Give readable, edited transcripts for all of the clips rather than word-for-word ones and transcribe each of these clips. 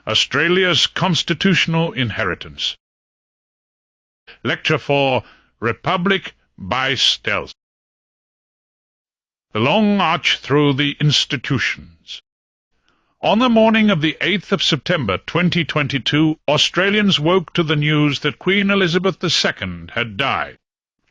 Australia's Constitutional Inheritance. Lecture 4, Republic by Stealth. The Long March Through the Institutions. On the morning of the 8th of September 2022, Australians woke to the news that Queen Elizabeth II had died.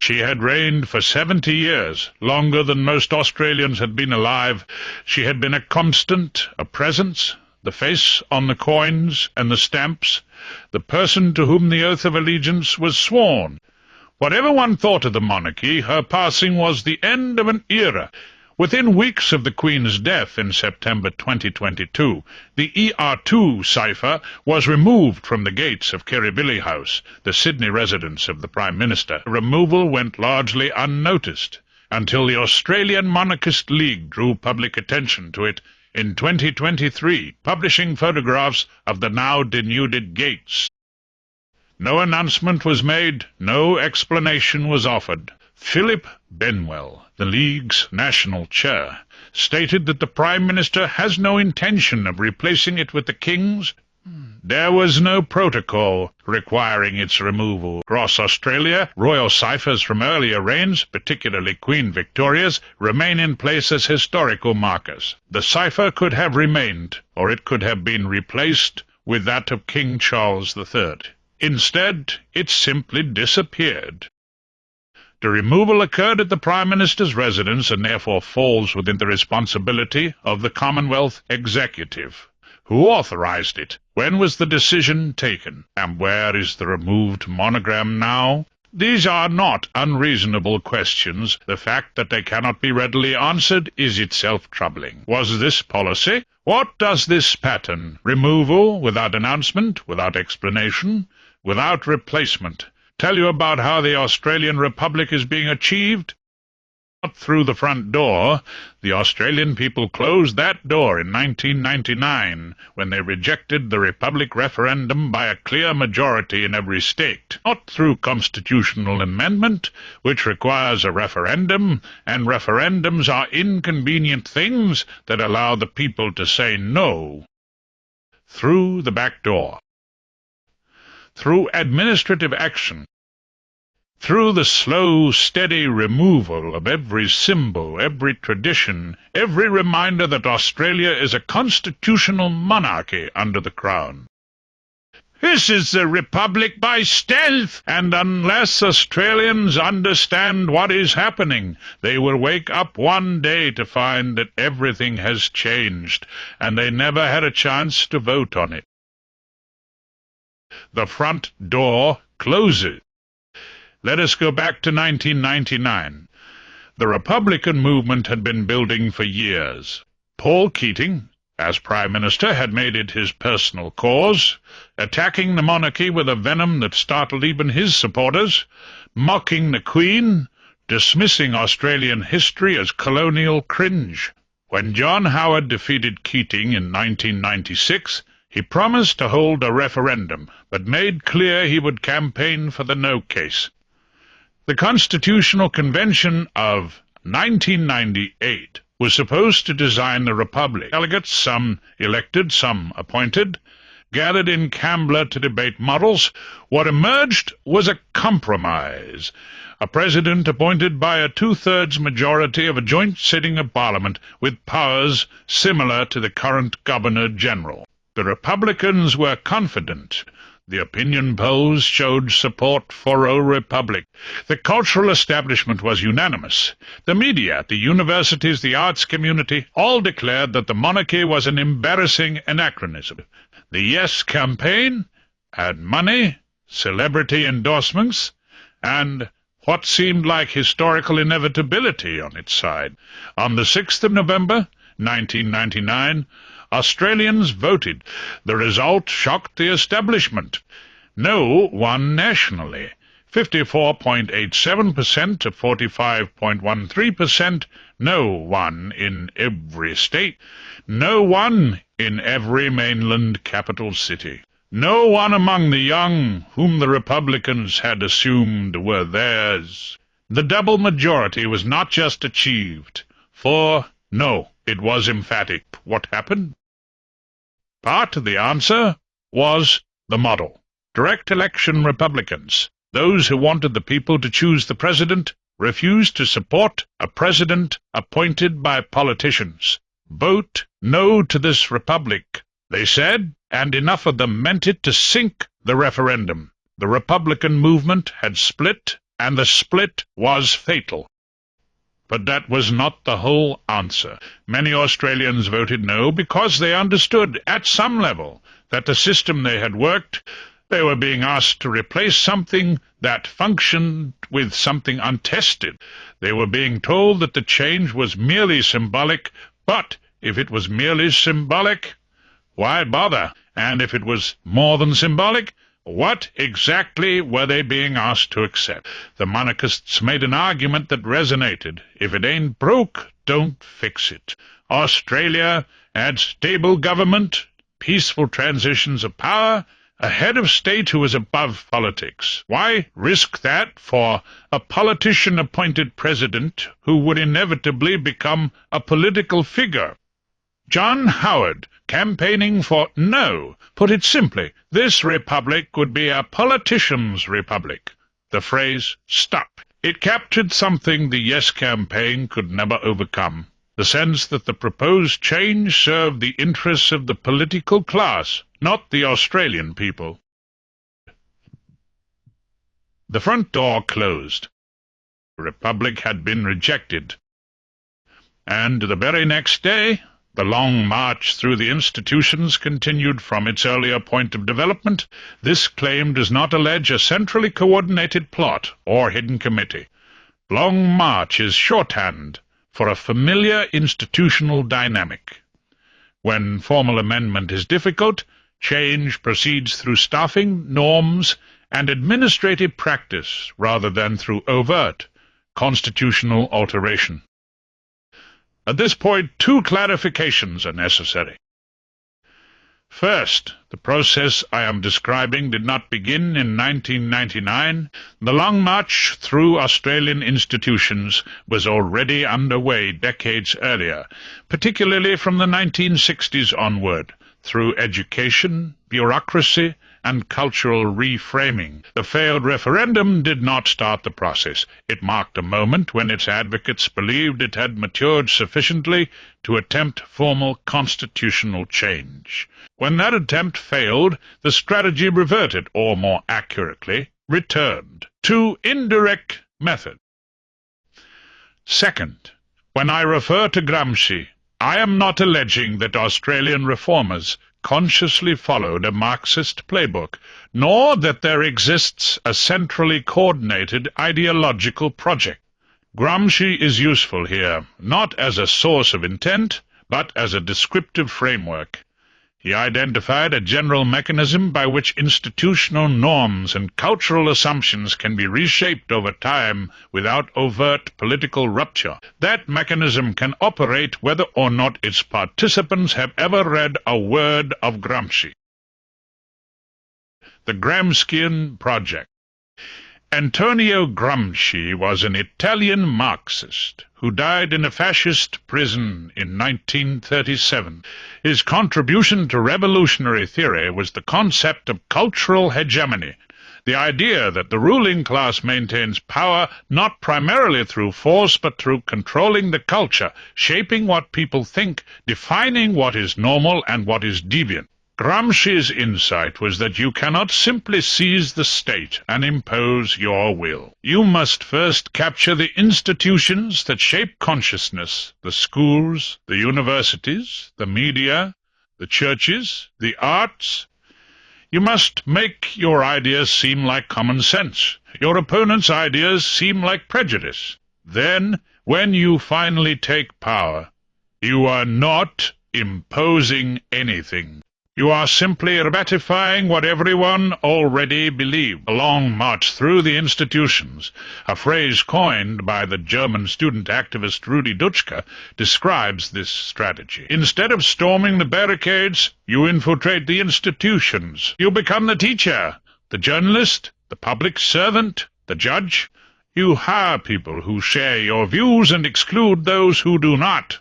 She had reigned for 70 years, longer than most Australians had been alive. She had been a constant, a presence, the face on the coins and the stamps, the person to whom the oath of allegiance was sworn. Whatever one thought of the monarchy, her passing was the end of an era. Within weeks of the Queen's death in September 2022, the ER2 cipher was removed from the gates of Kirribilli House, the Sydney residence of the Prime Minister. Removal went largely unnoticed, until the Australian Monarchist League drew public attention to it in 2023, publishing photographs of the now denuded gates. No announcement was made, no explanation was offered. Philip Benwell, the League's national chair, stated that the Prime Minister has no intention of replacing it with the King's. There was no protocol requiring its removal. Across Australia, royal ciphers from earlier reigns, particularly Queen Victoria's, remain in place as historical markers. The cipher could have remained, or it could have been replaced with that of King Charles III. Instead, it simply disappeared. The removal occurred at the Prime Minister's residence and therefore falls within the responsibility of the Commonwealth Executive. Who authorized it? When was the decision taken? And where is the removed monogram now? These are not unreasonable questions. The fact that they cannot be readily answered is itself troubling. Was this policy? What does this pattern? Removal without announcement, without explanation, without replacement. Tell you about how the Australian Republic is being achieved? Not through the front door. The Australian people closed that door in 1999 when they rejected the Republic referendum by a clear majority in every state. Not through constitutional amendment, which requires a referendum, and referendums are inconvenient things that allow the people to say no. Through the back door. Through administrative action. Through the slow, steady removal of every symbol, every tradition, every reminder that Australia is a constitutional monarchy under the Crown. This is the Republic by stealth, and unless Australians understand what is happening, they will wake up one day to find that everything has changed, and they never had a chance to vote on it. The front door closes. Let us go back to 1999. The Republican movement had been building for years. Paul Keating, as Prime Minister, had made it his personal cause, attacking the monarchy with a venom that startled even his supporters, mocking the Queen, dismissing Australian history as colonial cringe. When John Howard defeated Keating in 1996, he promised to hold a referendum, but made clear he would campaign for the no case. The Constitutional Convention of 1998 was supposed to design the Republic. Delegates, some elected, some appointed, gathered in Canberra to debate models. What emerged was a compromise, a president appointed by a two-thirds majority of a joint sitting of Parliament with powers similar to the current Governor-General. The Republicans were confident. The opinion polls showed support for a republic. The cultural establishment was unanimous. The media, the universities, the arts community, all declared that the monarchy was an embarrassing anachronism. The Yes campaign had money, celebrity endorsements, and what seemed like historical inevitability on its side. On the 6th of November, 1999, Australians voted. The result shocked the establishment. No won nationally. 54.87% to 45.13%. No won in every state. No won in every mainland capital city. No one among the young whom the Republicans had assumed were theirs. The double majority was not just achieved, for, no, it was emphatic. What happened? Part of the answer was the model. Direct election Republicans, those who wanted the people to choose the president, refused to support a president appointed by politicians. Vote no to this republic, they said, and enough of them meant it to sink the referendum. The Republican movement had split, and the split was fatal. But that was not the whole answer. Many Australians voted no because they understood, at some level, that the system they had worked, they were being asked to replace something that functioned with something untested. They were being told that the change was merely symbolic, but if it was merely symbolic, why bother? And if it was more than symbolic, what exactly were they being asked to accept? The monarchists made an argument that resonated. If it ain't broke, don't fix it. Australia had stable government, peaceful transitions of power, a head of state who was above politics. Why risk that for a politician-appointed president who would inevitably become a political figure? John Howard, campaigning for no, put it simply, this republic would be a politician's republic. The phrase stuck. It captured something the Yes campaign could never overcome, the sense that the proposed change served the interests of the political class, not the Australian people. The front door closed. The republic had been rejected. And the very next day, the long march through the institutions continued from its earlier point of development. This claim does not allege a centrally coordinated plot or hidden committee. Long march is shorthand for a familiar institutional dynamic. When formal amendment is difficult, change proceeds through staffing, norms, and administrative practice rather than through overt constitutional alteration. At this point, two clarifications are necessary. First, the process I am describing did not begin in 1999. The long march through Australian institutions was already underway decades earlier, particularly from the 1960s onward, through education, bureaucracy, and cultural reframing. The failed referendum did not start the process. It marked a moment when its advocates believed it had matured sufficiently to attempt formal constitutional change. When that attempt failed, the strategy reverted, or more accurately, returned, to indirect method. Second, when I refer to Gramsci, I am not alleging that Australian reformers consciously followed a Marxist playbook, nor that there exists a centrally coordinated ideological project. Gramsci is useful here, not as a source of intent, but as a descriptive framework. He identified a general mechanism by which institutional norms and cultural assumptions can be reshaped over time without overt political rupture. That mechanism can operate whether or not its participants have ever read a word of Gramsci. The Gramscian Project. Antonio Gramsci was an Italian Marxist who died in a fascist prison in 1937. His contribution to revolutionary theory was the concept of cultural hegemony, the idea that the ruling class maintains power not primarily through force but through controlling the culture, shaping what people think, defining what is normal and what is deviant. Gramsci's insight was that you cannot simply seize the state and impose your will. You must first capture the institutions that shape consciousness, the schools, the universities, the media, the churches, the arts. You must make your ideas seem like common sense, your opponent's ideas seem like prejudice. Then, when you finally take power, you are not imposing anything. You are simply ratifying what everyone already believed. A long march through the institutions, a phrase coined by the German student activist Rudi Dutschke, describes this strategy. Instead of storming the barricades, you infiltrate the institutions. You become the teacher, the journalist, the public servant, the judge. You hire people who share your views and exclude those who do not.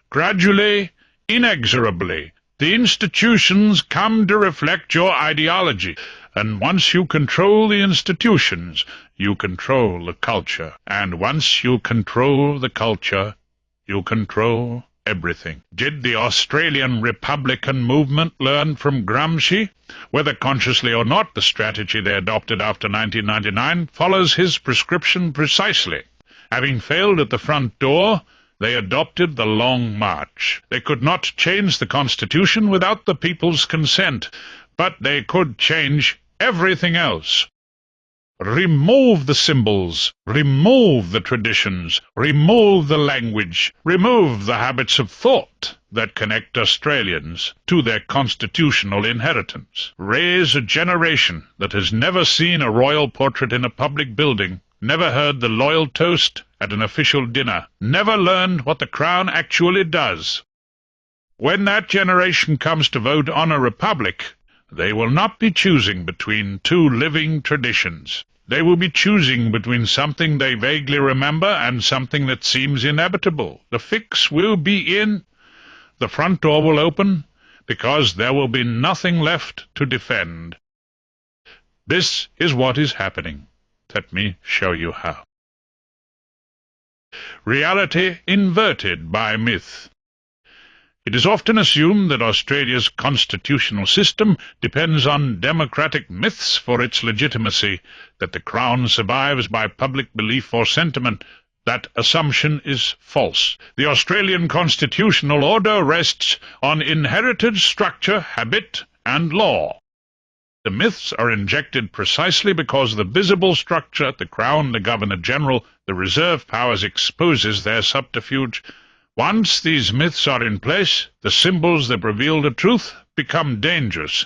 Gradually, inexorably, The institutions come to reflect your ideology, and once you control the institutions, you control the culture. And once you control the culture, you control everything. Did the Australian Republican movement learn from Gramsci? Whether consciously or not, the strategy they adopted after 1999 follows his prescription precisely. Having failed at the front door, they adopted the Long March. They could not change the Constitution without the people's consent, but they could change everything else. Remove the symbols, remove the traditions, remove the language, remove the habits of thought that connect Australians to their constitutional inheritance. Raise a generation that has never seen a royal portrait in a public building, never heard the loyal toast at an official dinner, never learned what the Crown actually does. When that generation comes to vote on a republic, they will not be choosing between two living traditions. They will be choosing between something they vaguely remember and something that seems inevitable. The fix will be in. The front door will open, because there will be nothing left to defend. This is what is happening. Let me show you how. Reality inverted by myth. It is often assumed that Australia's constitutional system depends on democratic myths for its legitimacy, that the Crown survives by public belief or sentiment. That assumption is false. The Australian constitutional order rests on inherited structure, habit, and law. The myths are injected precisely because the visible structure, the Crown, the Governor-General, the reserve powers exposes their subterfuge. Once these myths are in place, the symbols that reveal the truth become dangerous.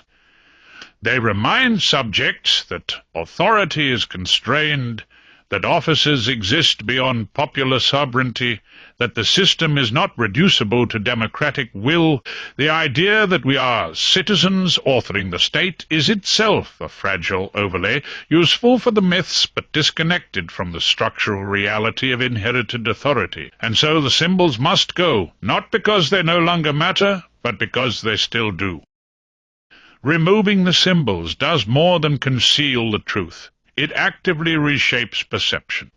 They remind subjects that authority is constrained, that offices exist beyond popular sovereignty, that the system is not reducible to democratic will. The idea that we are citizens authoring the state is itself a fragile overlay, useful for the myths but disconnected from the structural reality of inherited authority. And so the symbols must go, not because they no longer matter, but because they still do. Removing the symbols does more than conceal the truth. It actively reshapes perception.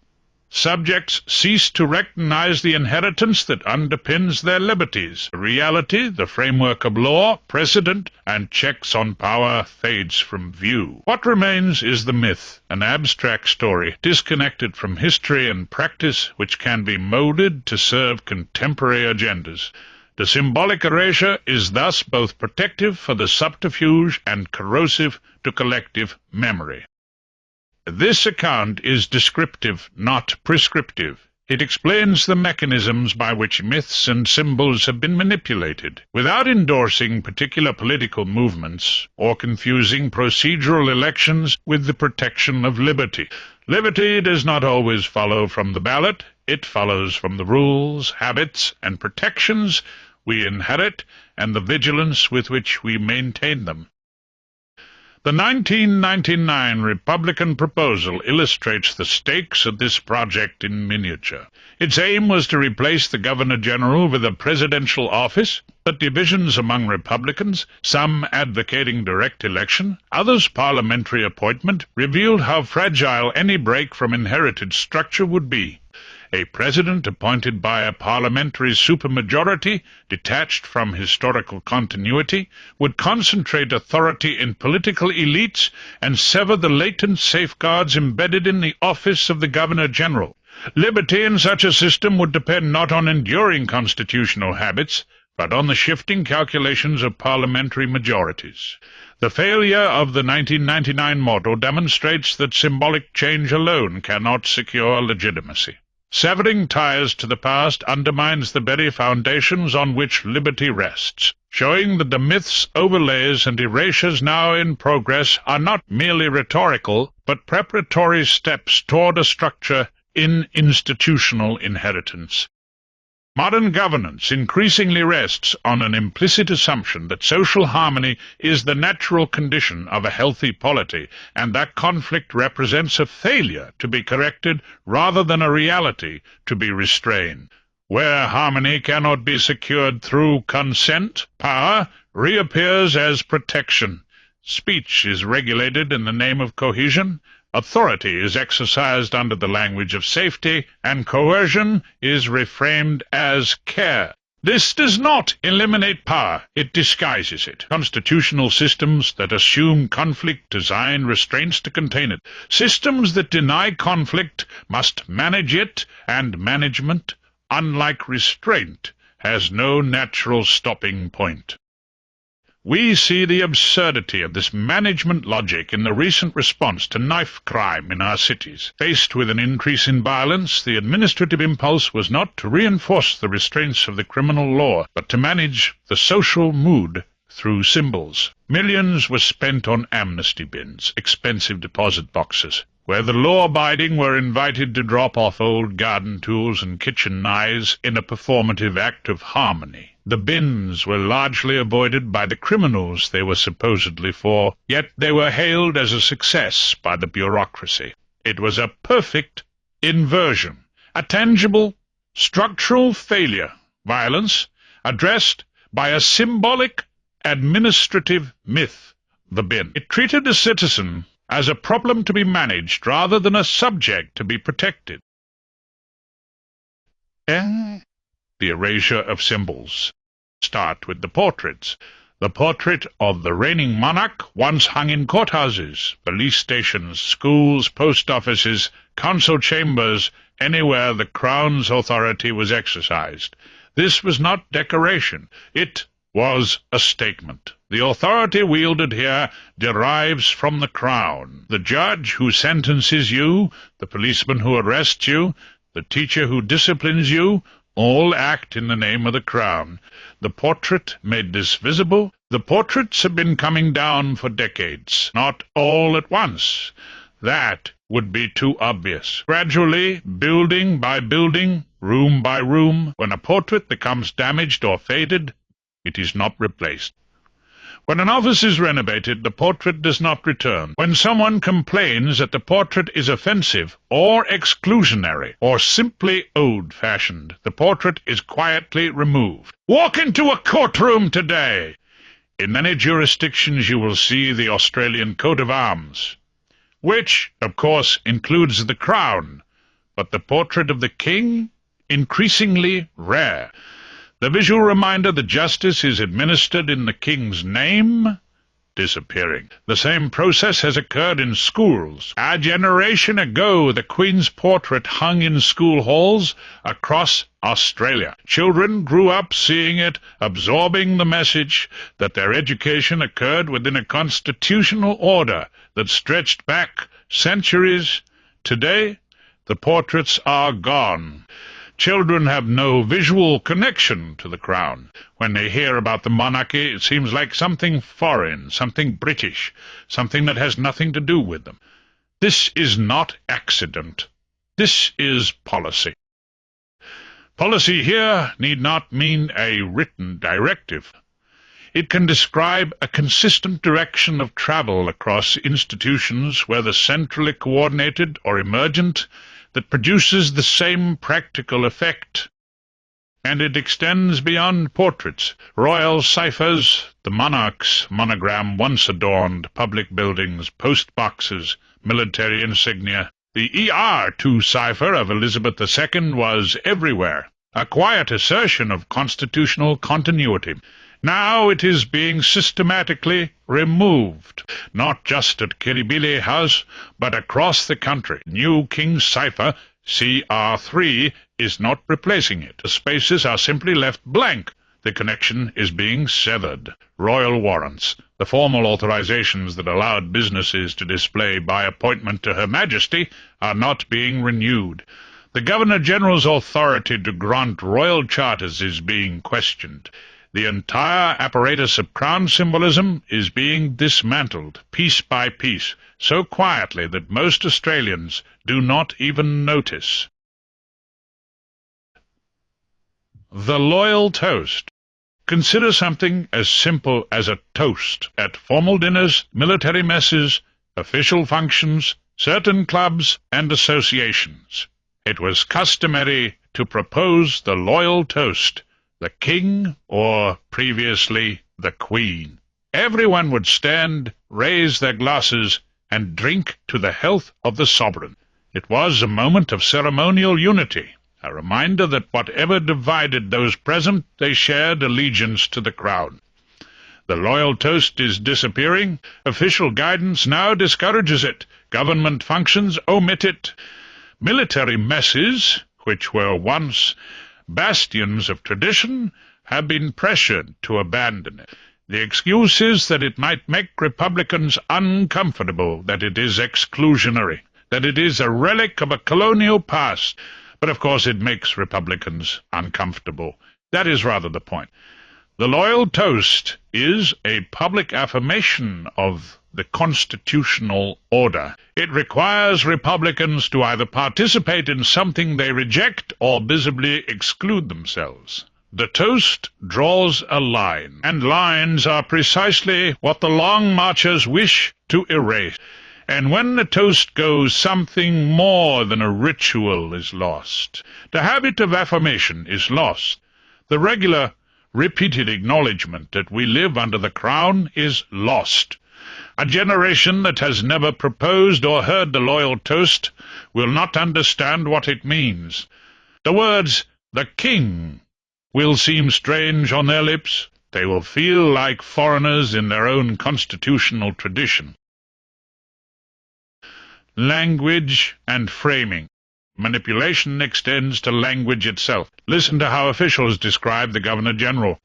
Subjects cease to recognize the inheritance that underpins their liberties. Reality, the framework of law, precedent, and checks on power fades from view. What remains is the myth, an abstract story, disconnected from history and practice, which can be molded to serve contemporary agendas. The symbolic erasure is thus both protective for the subterfuge and corrosive to collective memory. This account is descriptive, not prescriptive. It explains the mechanisms by which myths and symbols have been manipulated, without endorsing particular political movements or confusing procedural elections with the protection of liberty. Liberty does not always follow from the ballot. It follows from the rules, habits, and protections we inherit and the vigilance with which we maintain them. The 1999 Republican proposal illustrates the stakes of this project in miniature. Its aim was to replace the Governor-General with a presidential office, but divisions among Republicans, some advocating direct election, others parliamentary appointment, revealed how fragile any break from inherited structure would be. A president appointed by a parliamentary supermajority, detached from historical continuity, would concentrate authority in political elites and sever the latent safeguards embedded in the office of the Governor-General. Liberty in such a system would depend not on enduring constitutional habits, but on the shifting calculations of parliamentary majorities. The failure of the 1999 model demonstrates that symbolic change alone cannot secure legitimacy. Severing ties to the past undermines the very foundations on which liberty rests, showing that the myths, overlays, and erasures now in progress are not merely rhetorical, but preparatory steps toward a structure in institutional inheritance. Modern governance increasingly rests on an implicit assumption that social harmony is the natural condition of a healthy polity, and that conflict represents a failure to be corrected rather than a reality to be restrained. Where harmony cannot be secured through consent, power reappears as protection. Speech is regulated in the name of cohesion. Authority is exercised under the language of safety, and coercion is reframed as care. This does not eliminate power, it disguises it. Constitutional systems that assume conflict design restraints to contain it. Systems that deny conflict must manage it, and management, unlike restraint, has no natural stopping point. We see the absurdity of this management logic in the recent response to knife crime in our cities. Faced with an increase in violence, the administrative impulse was not to reinforce the restraints of the criminal law, but to manage the social mood through symbols. Millions were spent on amnesty bins, expensive deposit boxes, where the law-abiding were invited to drop off old garden tools and kitchen knives in a performative act of harmony. The bins were largely avoided by the criminals they were supposedly for, yet they were hailed as a success by the bureaucracy. It was a perfect inversion, a tangible, structural failure, violence addressed by a symbolic, administrative myth, the bin. It treated the citizen as a problem to be managed rather than a subject to be protected. The erasure of symbols. Start with the portraits. The portrait of the reigning monarch once hung in courthouses, police stations, schools, post offices, council chambers, anywhere the Crown's authority was exercised. This was not decoration. It was a statement. The authority wielded here derives from the Crown. The judge who sentences you, the policeman who arrests you, the teacher who disciplines you, all act in the name of the Crown. The portrait made this visible. The portraits have been coming down for decades, not all at once. That would be too obvious. Gradually, building by building, room by room, when a portrait becomes damaged or faded, it is not replaced. When an office is renovated, the portrait does not return. When someone complains that the portrait is offensive or exclusionary or simply old-fashioned, the portrait is quietly removed. Walk into a courtroom today. In many jurisdictions you will see the Australian coat of arms, which, of course, includes the Crown, but the portrait of the King, increasingly rare. The visual reminder that justice is administered in the King's name, disappearing. The same process has occurred in schools. A generation ago, the Queen's portrait hung in school halls across Australia. Children grew up seeing it, absorbing the message that their education occurred within a constitutional order that stretched back centuries. Today, the portraits are gone. Children have no visual connection to the Crown. When they hear about the monarchy, it seems like something foreign, something British, something that has nothing to do with them. This is not accident. This is policy. Policy here need not mean a written directive. It can describe a consistent direction of travel across institutions, whether centrally coordinated or emergent, that produces the same practical effect. And it extends beyond portraits. Royal ciphers, the monarch's monogram once adorned public buildings, post boxes, military insignia. The ER2 cipher of Elizabeth II was everywhere, a quiet assertion of constitutional continuity. Now it is being systematically removed, not just at Kirribilli House, but across the country. New King's cipher, CR3, is not replacing it. The spaces are simply left blank. The connection is being severed. Royal warrants, the formal authorizations that allowed businesses to display by appointment to Her Majesty, are not being renewed. The Governor-General's authority to grant royal charters is being questioned. The entire apparatus of Crown symbolism is being dismantled, piece by piece, so quietly that most Australians do not even notice. The loyal toast. Consider something as simple as a toast at formal dinners, military messes, official functions, certain clubs and associations. It was customary to propose the loyal toast, the King, or previously the Queen. Everyone would stand, raise their glasses, and drink to the health of the sovereign. It was a moment of ceremonial unity, a reminder that whatever divided those present, they shared allegiance to the crown. The loyal toast is disappearing. Official guidance now discourages it. Government functions omit it. Military messes, which were once bastions of tradition, have been pressured to abandon it. The excuse is that it might make Republicans uncomfortable, that it is exclusionary, that it is a relic of a colonial past. But of course it makes Republicans uncomfortable. That is rather the point. The loyal toast is a public affirmation of the constitutional order. It requires Republicans to either participate in something they reject or visibly exclude themselves. The toast draws a line, and lines are precisely what the long marchers wish to erase. And when the toast goes, something more than a ritual is lost. The habit of affirmation is lost. The regular, repeated acknowledgment that we live under the crown is lost. A generation that has never proposed or heard the loyal toast will not understand what it means. The words, "the King," will seem strange on their lips. They will feel like foreigners in their own constitutional tradition. Language and framing. Manipulation extends to language itself. Listen to how officials describe the Governor-General.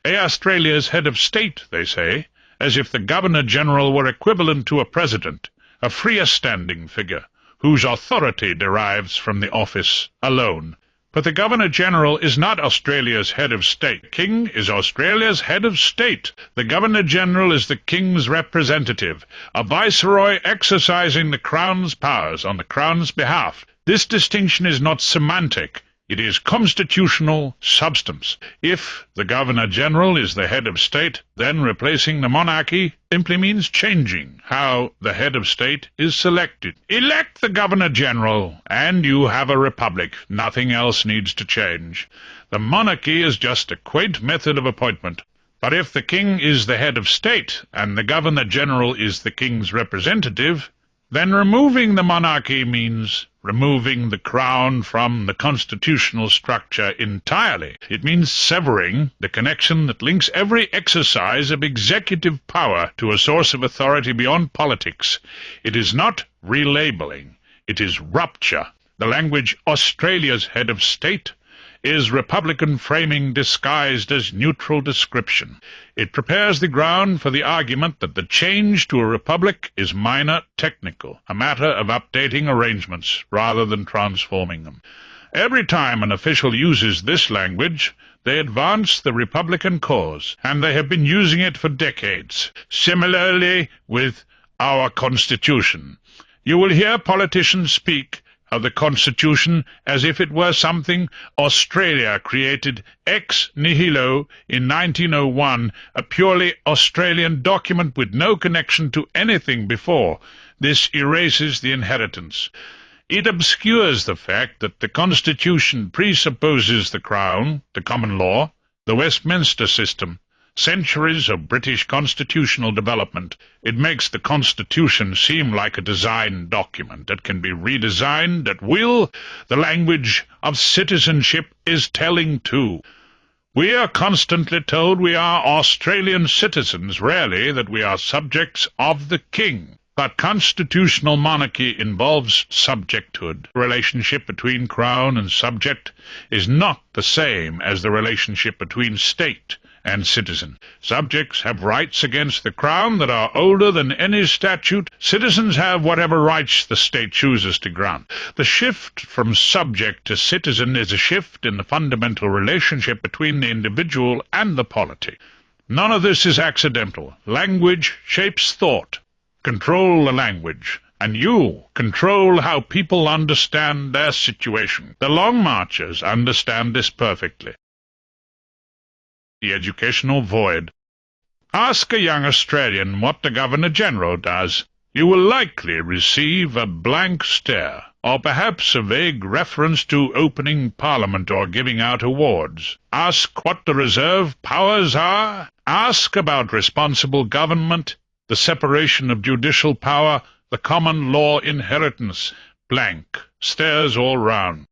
Australia's head of state, they say, as if the Governor-General were equivalent to a president, a freer-standing figure, whose authority derives from the office alone. But the Governor-General is not Australia's head of state. The King is Australia's head of state. The Governor-General is the King's representative, a viceroy exercising the Crown's powers on the Crown's behalf. This distinction is not semantic. It is constitutional substance. If the Governor-General is the head of state, then replacing the monarchy simply means changing how the head of state is selected. Elect the Governor-General, and you have a republic. Nothing else needs to change. The monarchy is just a quaint method of appointment. But if the King is the head of state, and the Governor-General is the King's representative, then removing the monarchy means removing the crown from the constitutional structure entirely. It means severing the connection that links every exercise of executive power to a source of authority beyond politics. It is not relabeling. It is rupture. The language "Australia's head of state" is Republican framing disguised as neutral description. It prepares the ground for the argument that the change to a republic is minor technical, a matter of updating arrangements rather than transforming them. Every time an official uses this language, they advance the Republican cause, and they have been using it for decades. Similarly with our Constitution. You will hear politicians speak of the Constitution as if it were something Australia created ex nihilo in 1901, a purely Australian document with no connection to anything before. This erases the inheritance. It obscures the fact that the Constitution presupposes the Crown, the common law, the Westminster system, centuries of British constitutional development. It makes the Constitution seem like a design document that can be redesigned at will. The language of citizenship is telling too. We are constantly told we are Australian citizens, rarely that we are subjects of the King. But constitutional monarchy involves subjecthood. The relationship between crown and subject is not the same as the relationship between state and citizen. Subjects have rights against the crown that are older than any statute. Citizens have whatever rights the state chooses to grant. The shift from subject to citizen is a shift in the fundamental relationship between the individual and the polity. None of this is accidental. Language shapes thought. Control the language, and you control how people understand their situation. The Long Marchers understand this perfectly. The educational void. Ask a young Australian what the Governor-General does. You will likely receive a blank stare. or perhaps a vague reference to opening Parliament or giving out awards. Ask what the reserve powers are. Ask about responsible government, the separation of judicial power, the common law inheritance. Blank. Stares all round.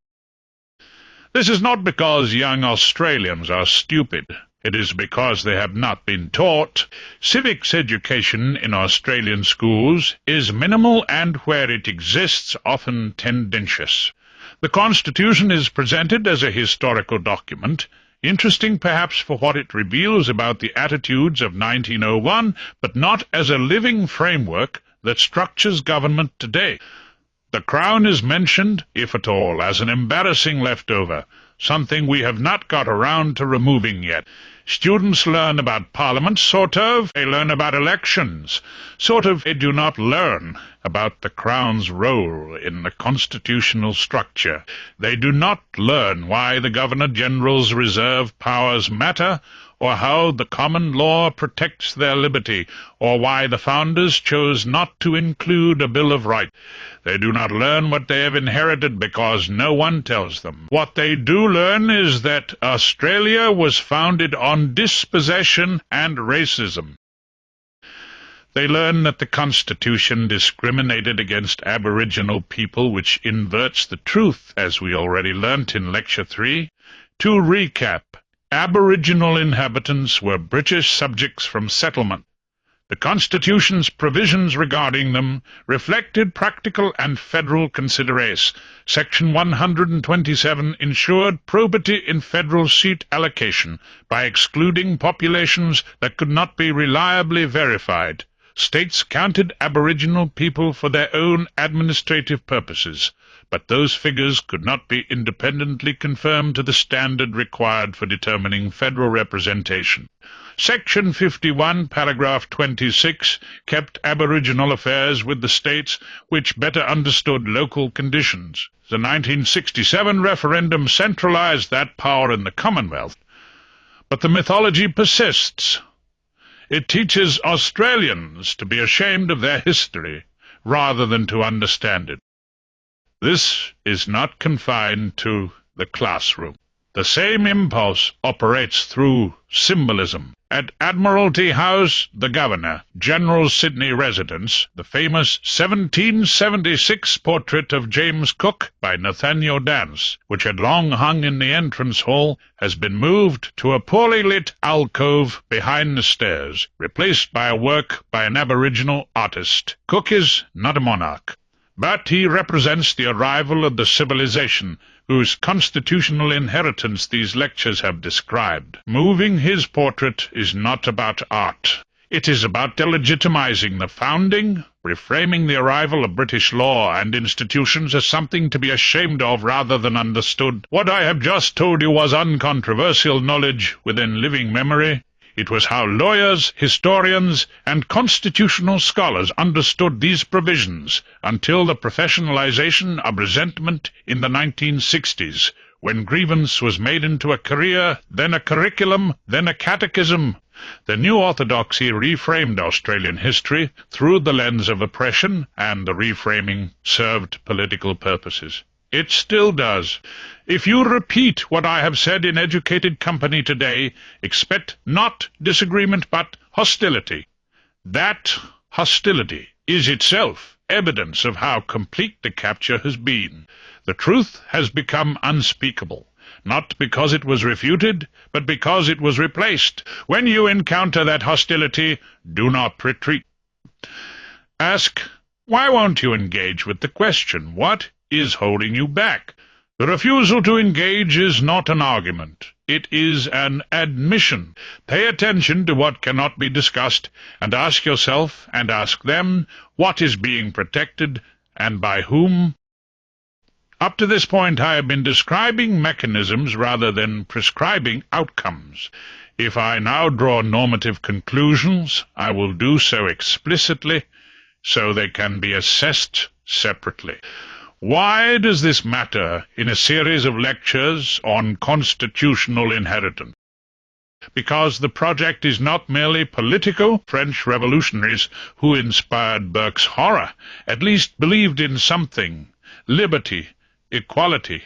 This is not because young Australians are stupid. It is because they have not been taught. Civics education in Australian schools is minimal and, where it exists, often tendentious. The Constitution is presented as a historical document, interesting perhaps for what it reveals about the attitudes of 1901, but not as a living framework that structures government today. The Crown is mentioned, if at all, as an embarrassing leftover, something we have not got around to removing yet. Students learn about Parliament, sort of. They learn about elections, sort of. They do not learn about the Crown's role in the constitutional structure. They do not learn why the Governor-General's reserve powers matter, or how the common law protects their liberty, or why the founders chose not to include a Bill of Rights. They do not learn what they have inherited because no one tells them. What they do learn is that Australia was founded on dispossession and racism. They learn that the Constitution discriminated against Aboriginal people, which inverts the truth, as we already learnt in Lecture 3. To recap, Aboriginal inhabitants were British subjects from settlement. The Constitution's provisions regarding them reflected practical and federal considerations. Section 127 ensured probity in federal seat allocation by excluding populations that could not be reliably verified. States counted Aboriginal people for their own administrative purposes, but those figures could not be independently confirmed to the standard required for determining federal representation. Section 51, paragraph 26, kept Aboriginal affairs with the states which better understood local conditions. The 1967 referendum centralized that power in the Commonwealth. But the mythology persists. It teaches Australians to be ashamed of their history rather than to understand it. This is not confined to the classroom. The same impulse operates through symbolism. At Admiralty House, the Governor, General Sydney residence, the famous 1776 portrait of James Cook by Nathaniel Dance, which had long hung in the entrance hall, has been moved to a poorly lit alcove behind the stairs, replaced by a work by an Aboriginal artist. Cook is not a monarch, but he represents the arrival of the civilization whose constitutional inheritance these lectures have described. Moving his portrait is not about art. It is about delegitimizing the founding, reframing the arrival of British law and institutions as something to be ashamed of rather than understood. What I have just told you was uncontroversial knowledge within living memory. It was how lawyers, historians, and constitutional scholars understood these provisions until the professionalization of resentment in the 1960s, when grievance was made into a career, then a curriculum, then a catechism. The new orthodoxy reframed Australian history through the lens of oppression, and the reframing served political purposes. It still does. If you repeat what I have said in educated company today, expect not disagreement but hostility. That hostility is itself evidence of how complete the capture has been. The truth has become unspeakable, not because it was refuted, but because it was replaced. When you encounter that hostility, do not retreat. Ask, why won't you engage with the question? What is holding you back? The refusal to engage is not an argument. It is an admission. Pay attention to what cannot be discussed, and ask yourself, and ask them, what is being protected, and by whom? Up to this point I have been describing mechanisms rather than prescribing outcomes. If I now draw normative conclusions, I will do so explicitly, so they can be assessed separately. Why does this matter in a series of lectures on constitutional inheritance? Because the project is not merely political. French revolutionaries who inspired Burke's horror at least believed in something. liberty, equality,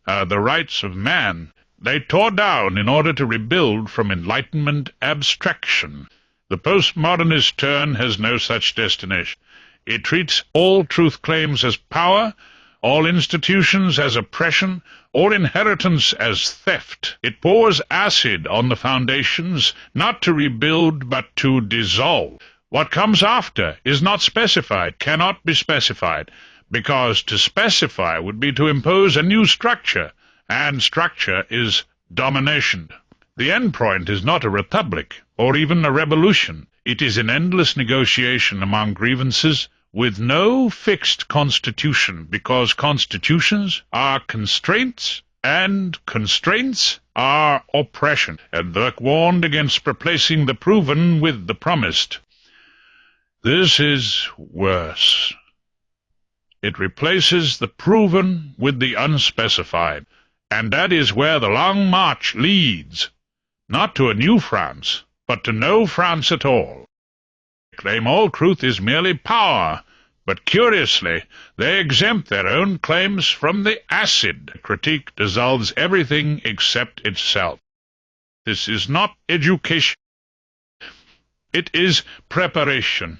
the rights of man. They tore down in order to rebuild from Enlightenment abstraction. The postmodernist turn has no such destination. It treats all truth claims as power, all institutions as oppression, all inheritance as theft. It pours acid on the foundations, not to rebuild, but to dissolve. What comes after is not specified, cannot be specified, because to specify would be to impose a new structure, and structure is domination. The end point is not a republic, or even a revolution. It is an endless negotiation among grievances, with no fixed constitution, because constitutions are constraints, and constraints are oppression. And Burke warned against replacing the proven with the promised. This is worse. It replaces the proven with the unspecified, and that is where the long march leads, not to a new France, but to no France at all. Claim all truth is merely power, but curiously, they exempt their own claims from the acid. Critique dissolves everything except itself. This is not education. It is preparation.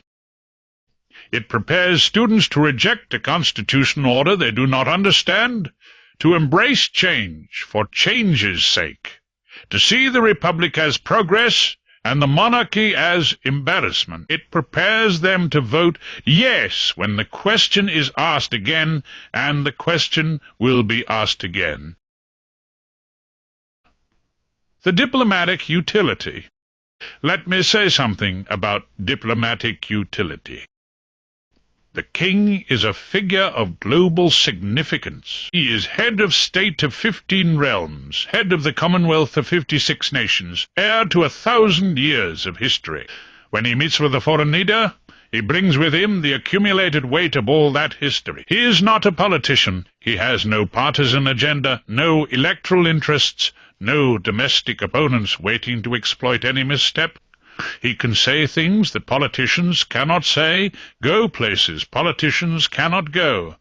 It prepares students to reject a constitutional order they do not understand, to embrace change for change's sake, to see the republic as progress and the monarchy as embarrassment. It prepares them to vote yes when the question is asked again, and the question will be asked again. The diplomatic utility. Let me say something about diplomatic utility. The king is a figure of global significance. He is head of state of 15 realms, head of the Commonwealth of 56 nations, heir to 1,000 years of history. When he meets with a foreign leader, he brings with him the accumulated weight of all that history. He is not a politician. He has no partisan agenda, no electoral interests, no domestic opponents waiting to exploit any misstep. He can say things that politicians cannot say, go places politicians cannot go,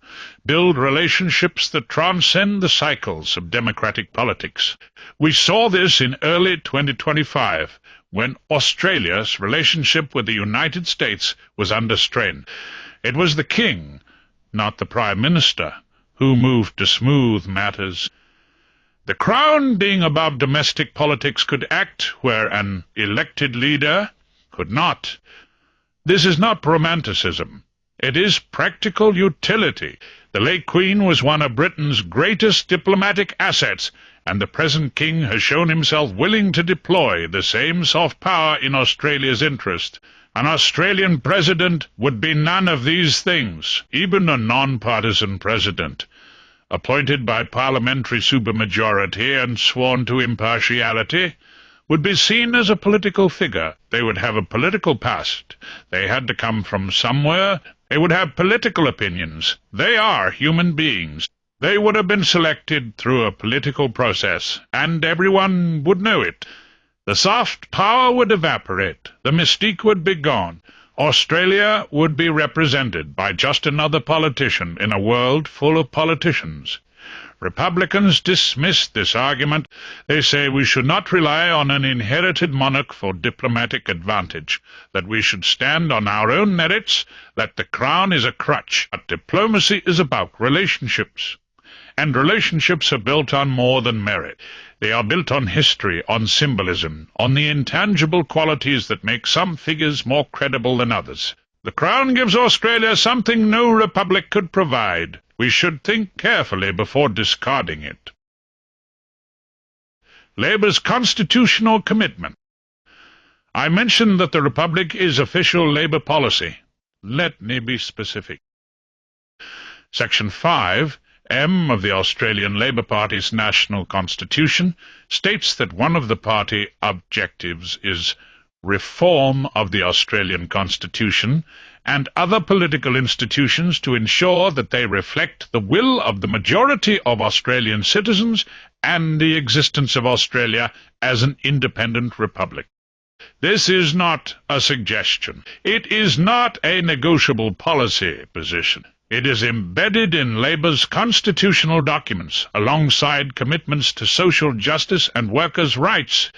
build relationships that transcend the cycles of democratic politics. We saw this in early 2025, when Australia's relationship with the United States was under strain. It was the king, not the Prime Minister, who moved to smooth matters. The Crown, being above domestic politics, could act where an elected leader could not. This is not romanticism. It is practical utility. The late Queen was one of Britain's greatest diplomatic assets, and the present King has shown himself willing to deploy the same soft power in Australia's interest. An Australian president would be none of these things, even a non-partisan president, appointed by parliamentary supermajority and sworn to impartiality, would be seen as a political figure. They would have a political past. They had to come from somewhere. They would have political opinions. They are human beings. They would have been selected through a political process, and everyone would know it. The soft power would evaporate. The mystique would be gone. Australia would be represented by just another politician in a world full of politicians. Republicans dismiss this argument. They say we should not rely on an inherited monarch for diplomatic advantage, that we should stand on our own merits, that the crown is a crutch. But diplomacy is about relationships, and relationships are built on more than merit. They are built on history, on symbolism, on the intangible qualities that make some figures more credible than others. The Crown gives Australia something no republic could provide. We should think carefully before discarding it. Labour's constitutional commitment. I mentioned that the republic is official Labour policy. Let me be specific. Section 5 M of the Australian Labour Party's National Constitution states that one of the party objectives is reform of the Australian Constitution and other political institutions to ensure that they reflect the will of the majority of Australian citizens and the existence of Australia as an independent republic. This is not a suggestion. It is not a negotiable policy position. It is embedded in Labour's constitutional documents, alongside commitments to social justice and workers' rights.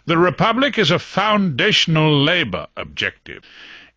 The Republic is a foundational Labour objective.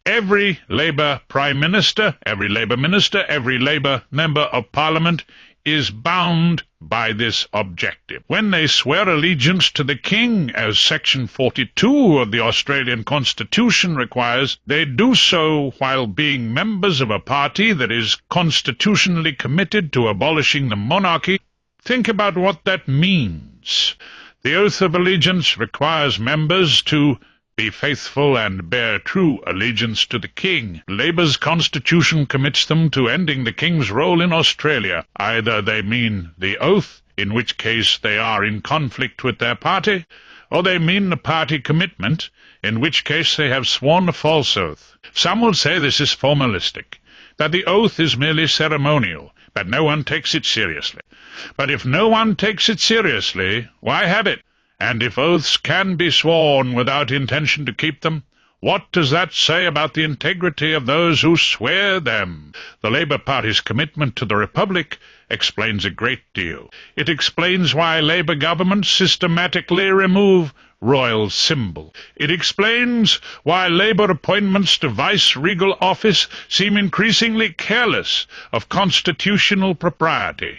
Every Labour Prime Minister, every Labour Minister, every Labour Member of Parliament is bound by this objective. When they swear allegiance to the King, as Section 42 of the Australian Constitution requires, they do so while being members of a party that is constitutionally committed to abolishing the monarchy. Think about what that means. The oath of allegiance requires members to be faithful and bear true allegiance to the King. Labour's constitution commits them to ending the King's role in Australia. Either they mean the oath, in which case they are in conflict with their party, or they mean the party commitment, in which case they have sworn a false oath. Some will say this is formalistic, that the oath is merely ceremonial, that no one takes it seriously. But if no one takes it seriously, why have it? And if oaths can be sworn without intention to keep them, what does that say about the integrity of those who swear them? The Labour Party's commitment to the Republic explains a great deal. It explains why Labour governments systematically remove royal symbol. It explains why Labour appointments to vice-regal office seem increasingly careless of constitutional propriety.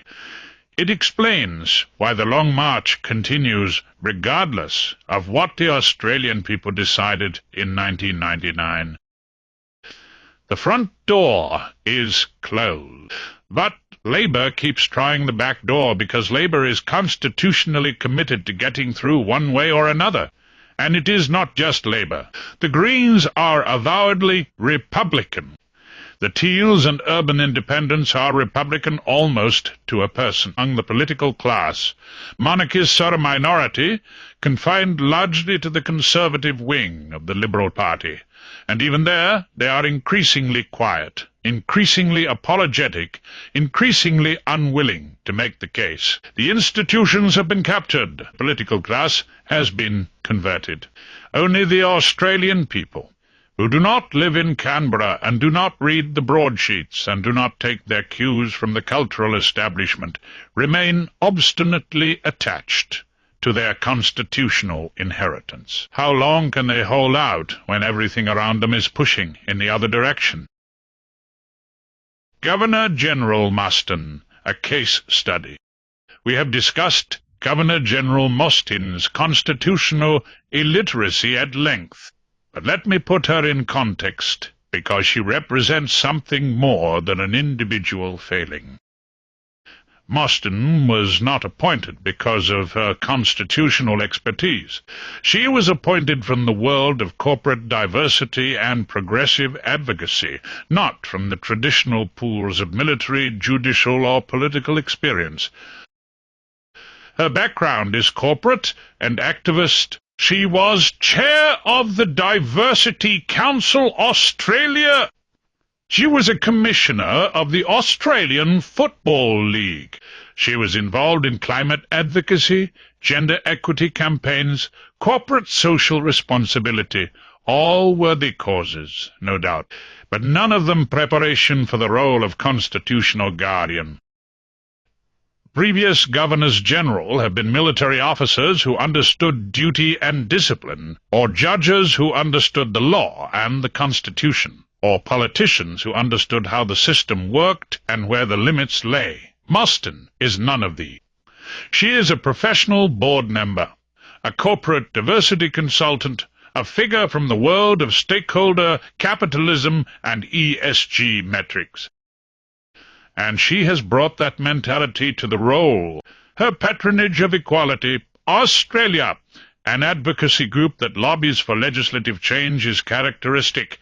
It explains why the Long March continues regardless of what the Australian people decided in 1999. The front door is closed, but Labour keeps trying the back door because Labour is constitutionally committed to getting through one way or another. And it is not just Labour. The Greens are avowedly Republican. The Teals and urban independents are Republican almost to a person. Among the political class, monarchists are a minority, confined largely to the conservative wing of the Liberal Party, and even there they are increasingly quiet, increasingly apologetic, increasingly unwilling to make the case. The institutions have been captured. The political class has been converted. Only the Australian people, who do not live in Canberra and do not read the broadsheets and do not take their cues from the cultural establishment, remain obstinately attached to their constitutional inheritance. How long can they hold out when everything around them is pushing in the other direction? Governor-General Mostyn, a case study. We have discussed Governor-General Mostyn's constitutional illiteracy at length. But let me put her in context, because she represents something more than an individual failing. Mostyn was not appointed because of her constitutional expertise. She was appointed from the world of corporate diversity and progressive advocacy, not from the traditional pools of military, judicial, or political experience. Her background is corporate and activist. She was chair of the Diversity Council Australia. She was a commissioner of the Australian Football League. She was involved in climate advocacy, gender equity campaigns, corporate social responsibility, all worthy causes, no doubt, but none of them preparation for the role of constitutional guardian. Previous governors-general have been military officers who understood duty and discipline, or judges who understood the law and the Constitution, or politicians who understood how the system worked and where the limits lay. Mostyn is none of these. She is a professional board member, a corporate diversity consultant, a figure from the world of stakeholder capitalism and ESG metrics. And she has brought that mentality to the role. Her patronage of Equality Australia, an advocacy group that lobbies for legislative change, is characteristic.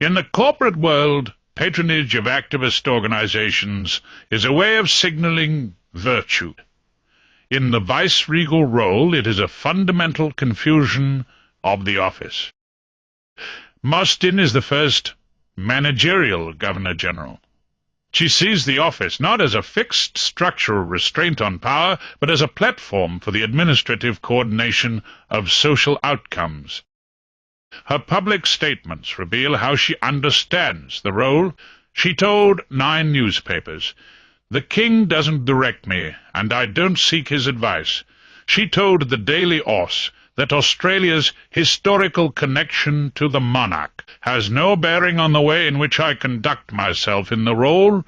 In the corporate world, patronage of activist organizations is a way of signaling virtue. In the vice-regal role, it is a fundamental confusion of the office. Mostyn is the first managerial Governor-General. She sees the office not as a fixed structural restraint on power, but as a platform for the administrative coordination of social outcomes. Her public statements reveal how she understands the role. She told 9 newspapers, "The King doesn't direct me, and I don't seek his advice." She told the Daily Aus that Australia's historical connection to the monarch has no bearing on the way in which I conduct myself in the role.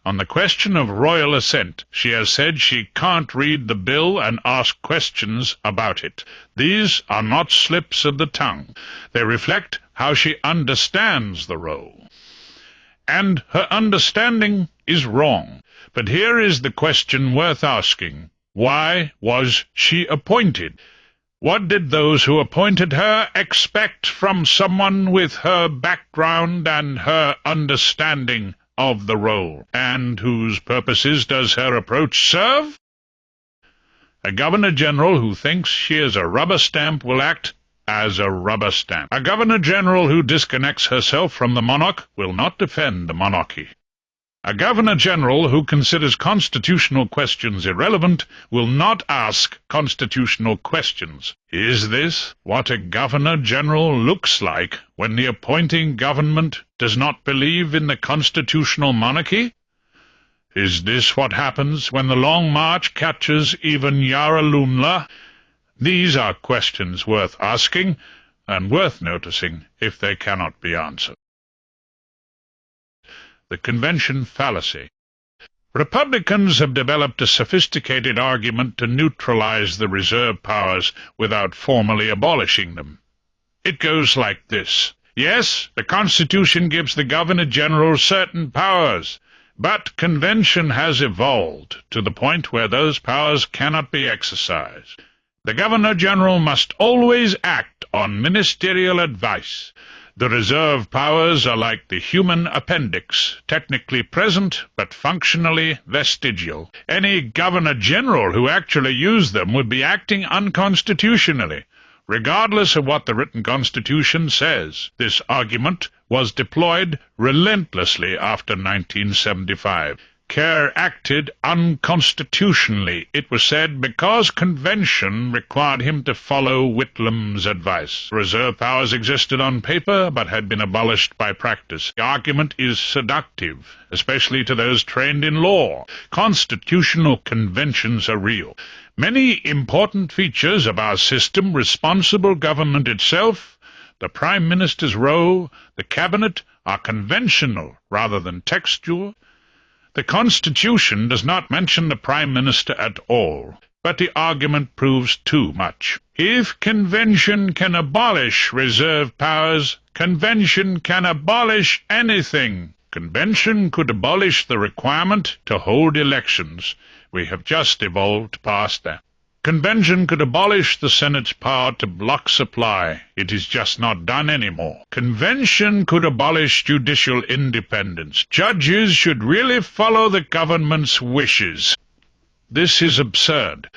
On the question of royal assent, she has said she can't read the bill and ask questions about it. These are not slips of the tongue. They reflect how she understands the role. And her understanding is wrong. But here is the question worth asking. Why was she appointed? What did those who appointed her expect from someone with her background and her understanding of the role? And whose purposes does her approach serve? A Governor-General who thinks she is a rubber stamp will act as a rubber stamp. A Governor-General who disconnects herself from the monarch will not defend the monarchy. A Governor-General who considers constitutional questions irrelevant will not ask constitutional questions. Is this what a Governor-General looks like when the appointing government does not believe in the constitutional monarchy? Is this what happens when the Long March catches even Yarralumla? These are questions worth asking and worth noticing if they cannot be answered. The convention fallacy. Republicans have developed a sophisticated argument to neutralize the reserve powers without formally abolishing them. It goes like this. Yes, the Constitution gives the Governor-General certain powers, but convention has evolved to the point where those powers cannot be exercised. The Governor-General must always act on ministerial advice. The reserve powers are like the human appendix, technically present but functionally vestigial. Any Governor-General who actually used them would be acting unconstitutionally, regardless of what the written Constitution says. This argument was deployed relentlessly after 1975. Kerr acted unconstitutionally, it was said, because convention required him to follow Whitlam's advice. Reserve powers existed on paper, but had been abolished by practice. The argument is seductive, especially to those trained in law. Constitutional conventions are real. Many important features of our system, responsible government itself, the Prime Minister's role, the Cabinet, are conventional rather than textual. The Constitution does not mention the Prime Minister at all, but the argument proves too much. If convention can abolish reserve powers, convention can abolish anything. Convention could abolish the requirement to hold elections. We have just evolved past that. Convention could abolish the Senate's power to block supply. It is just not done anymore. Convention could abolish judicial independence. Judges should really follow the government's wishes. This is absurd.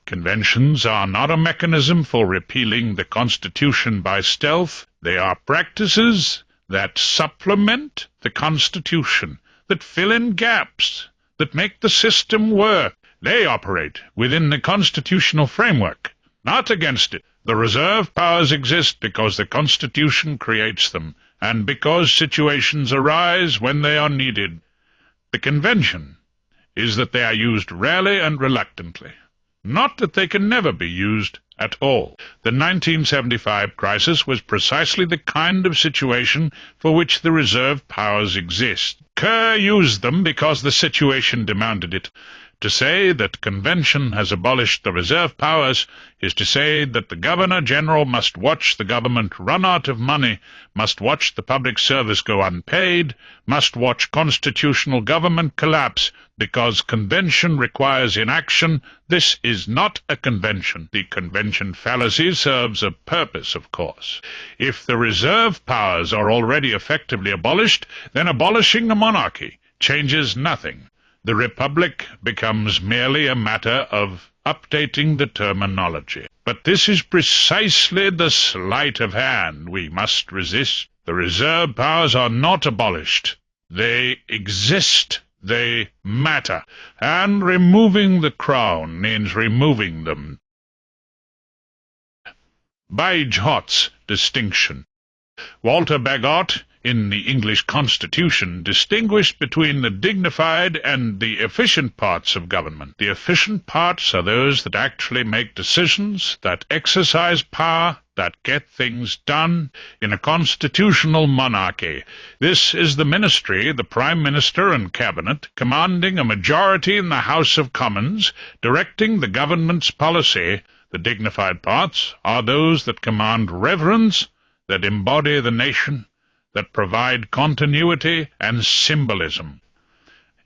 Conventions are not a mechanism for repealing the Constitution by stealth. They are practices that supplement the Constitution, that fill in gaps, that make the system work. They operate within the constitutional framework, not against it. The reserve powers exist because the Constitution creates them, and because situations arise when they are needed. The convention is that they are used rarely and reluctantly, not that they can never be used at all. The 1975 crisis was precisely the kind of situation for which the reserve powers exist. Kerr used them because the situation demanded it. To say that convention has abolished the reserve powers is to say that the Governor-General must watch the government run out of money, must watch the public service go unpaid, must watch constitutional government collapse because convention requires inaction. This is not a convention. The convention fallacy serves a purpose, of course. If the reserve powers are already effectively abolished, then abolishing the monarchy changes nothing. The Republic becomes merely a matter of updating the terminology. But this is precisely the sleight of hand we must resist. The reserve powers are not abolished. They exist. They matter. And removing the crown means removing them. Bagehot's distinction. Walter Bagehot in the English Constitution distinguished between the dignified and the efficient parts of government. The efficient parts are those that actually make decisions, that exercise power, that get things done. In a constitutional monarchy, this is the ministry, the Prime Minister and Cabinet, commanding a majority in the House of Commons, directing the government's policy. The dignified parts are those that command reverence, that embody the nation, that provide continuity and symbolism.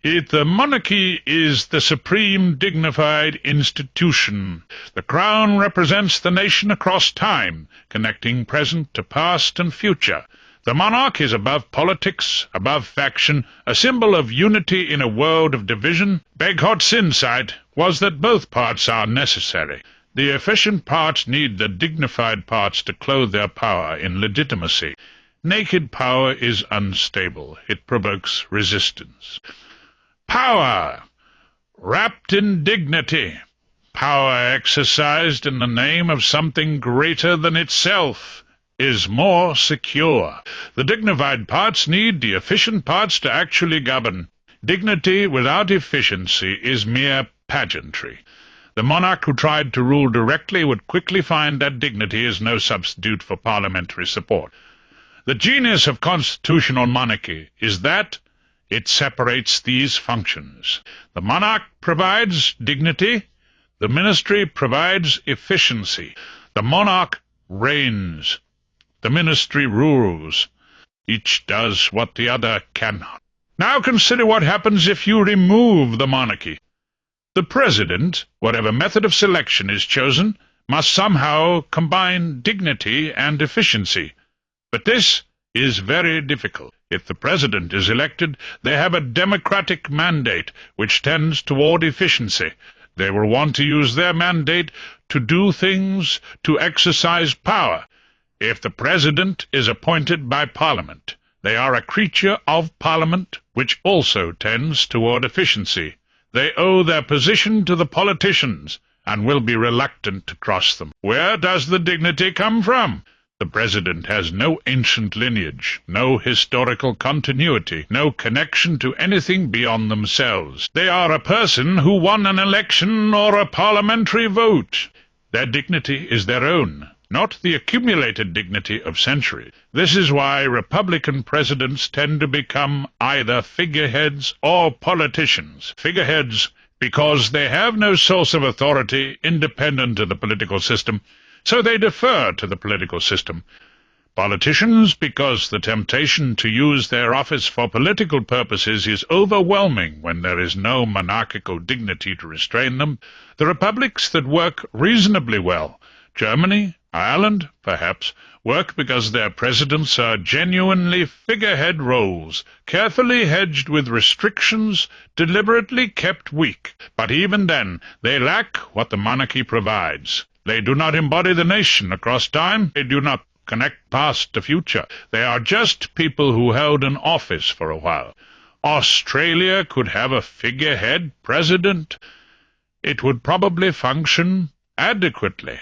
The monarchy is the supreme dignified institution. The crown represents the nation across time, connecting present to past and future. The monarch is above politics, above faction, a symbol of unity in a world of division. Bagehot's insight was that both parts are necessary. The efficient parts need the dignified parts to clothe their power in legitimacy. Naked power is unstable. It provokes resistance. Power, wrapped in dignity. Power exercised in the name of something greater than itself is more secure. The dignified parts need the efficient parts to actually govern. Dignity without efficiency is mere pageantry. The monarch who tried to rule directly would quickly find that dignity is no substitute for parliamentary support. The genius of constitutional monarchy is that it separates these functions. The monarch provides dignity, the ministry provides efficiency. The monarch reigns, the ministry rules. Each does what the other cannot. Now consider what happens if you remove the monarchy. The president, whatever method of selection is chosen, must somehow combine dignity and efficiency. But this is very difficult. If the president is elected, they have a democratic mandate which tends toward efficiency. They will want to use their mandate to do things, to exercise power. If the president is appointed by Parliament, they are a creature of Parliament, which also tends toward efficiency. They owe their position to the politicians, and will be reluctant to cross them. Where does the dignity come from? The president has no ancient lineage, no historical continuity, no connection to anything beyond themselves. They are a person who won an election or a parliamentary vote. Their dignity is their own, not the accumulated dignity of centuries. This is why Republican presidents tend to become either figureheads or politicians. Figureheads because they have no source of authority independent of the political system, so they defer to the political system. Politicians, because the temptation to use their office for political purposes is overwhelming when there is no monarchical dignity to restrain them. The republics that work reasonably well, Germany, Ireland, perhaps, work because their presidents are genuinely figurehead roles, carefully hedged with restrictions, deliberately kept weak. But even then, they lack what the monarchy provides. They do not embody the nation across time. They do not connect past to future. They are just people who held an office for a while. Australia could have a figurehead president. It would probably function adequately,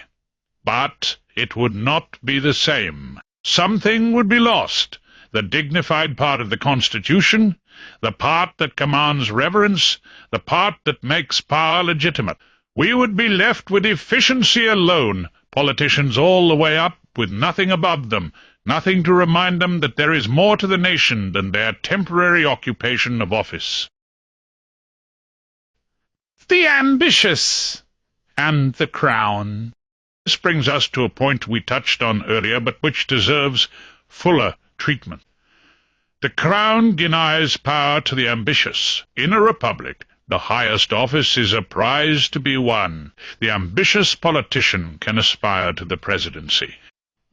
but it would not be the same. Something would be lost. The dignified part of the Constitution, the part that commands reverence, the part that makes power legitimate. We would be left with efficiency alone, politicians all the way up, with nothing above them, nothing to remind them that there is more to the nation than their temporary occupation of office. The ambitious and the crown. This brings us to a point we touched on earlier, but which deserves fuller treatment. The crown denies power to the ambitious. In a republic, the highest office is a prize to be won. The ambitious politician can aspire to the presidency.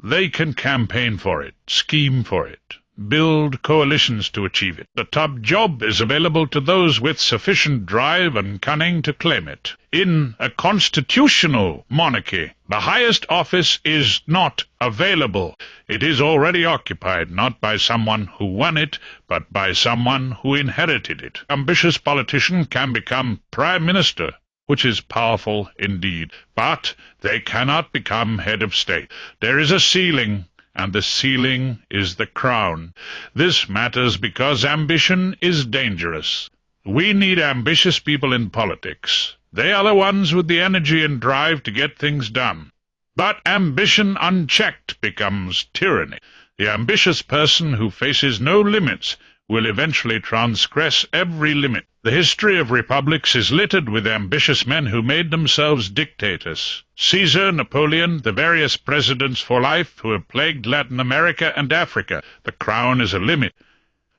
They can campaign for it, scheme for it, build coalitions to achieve it. The top job is available to those with sufficient drive and cunning to claim it. In a constitutional monarchy, the highest office is not available. It is already occupied, not by someone who won it, but by someone who inherited it. Ambitious politician can become prime minister, which is powerful indeed, but they cannot become head of state. There is a ceiling, and the ceiling is the crown. This matters because ambition is dangerous. We need ambitious people in politics. They are the ones with the energy and drive to get things done. But ambition unchecked becomes tyranny. The ambitious person who faces no limits will eventually transgress every limit. The history of republics is littered with ambitious men who made themselves dictators. Caesar, Napoleon, the various presidents for life who have plagued Latin America and Africa. The crown is a limit.